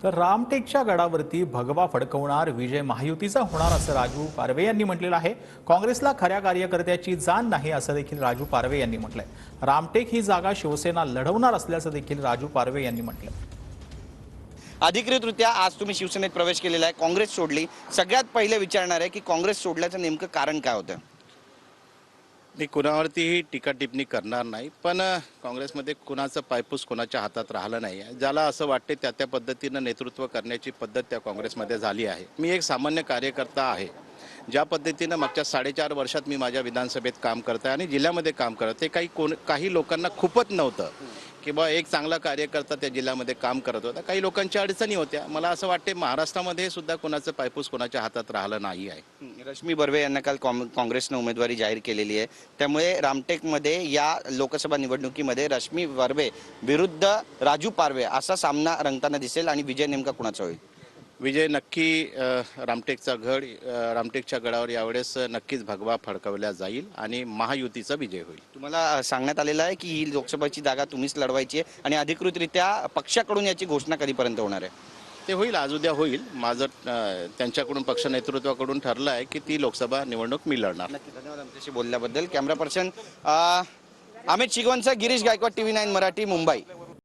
तर रामटेकच्या गडावरती भगवा फडकवणार, विजय महायुतीचा होणार असं राजू पारवे यांनी म्हटलेलं आहे। काँग्रेसला खऱ्या कार्यकर्त्याची जाण नाही असं देखील राजू पारवे यांनी म्हटलंय। रामटेक ही जागा शिवसेना लढवणार असल्याचं देखील राजू पारवे यांनी म्हटलंय। अधिकृतरित्या आज तुम्ही शिवसेनेत प्रवेश केलेला आहे, काँग्रेस सोडली, सगळ्यात पहिले विचारणार आहे की काँग्रेस सोडल्याचं नेमकं कारण काय होतं? मी कुणावरतीही टीका टिप्पणी करणार नाही, पण काँग्रेसमध्ये कुणाचं पायपूस कोणाच्या हातात राहिलं नाही आहे। ज्याला असं वाटते त्या पद्धतीनं नेतृत्व करण्याची पद्धत त्या काँग्रेसमध्ये झाली आहे। मी एक सामान्य कार्यकर्ता आहे, ज्या पद्धतीनं मागच्या 4.5 वर्षात मी माझ्या विधानसभेत काम करत आहे आणि जिल्ह्यामध्ये काम करत आहे। काही लोकांना खूपच नव्हतं की बा एक चांगला कार्यकर्ता त्या जिल्ह्यामध्ये काम करत होता। काही लोकांच्या अडचणी होत्या। मला असं वाटते महाराष्ट्रामध्ये सुद्धा कोणाचं पायपूस कोणाच्या हातात राहिलं नाही आहे। रश्मी बर्वे यांना काल काँग्रेसने उमेदवारी जाहीर केलेली आहे, त्यामुळे रामटेकमध्ये या लोकसभा निवडणुकीमध्ये रश्मी बर्वे विरुद्ध राजू पारवे असा सामना रंगताना दिसेल आणि विजय नेमका कुणाचा होईल? विजय नक्की रामटेकच्या गडावर यावेळेस नक्कीच भगवा फडकवला जाईल आणि महायुतीचा विजय होईल। तुम्हाला सांगण्यात आलेलं आहे की ही लोकसभेची जागा तुम्हीच लढवायची आहे आणि अधिकृतरित्या पक्षाकडून याची घोषणा कधीपर्यंत होणार आहे? ते होईल, आज उद्या होईल। माझं त्यांच्याकडून पक्ष नेतृत्वाकडून ठरलं आहे की ती लोकसभा निवडणूक मी लढणार। नक्की, धन्यवाद आमच्याशी बोलल्याबद्दल। कॅमेरा पर्सन अमित शिगवणचा गिरीश गायकवाड, TV9 मराठी, मुंबई।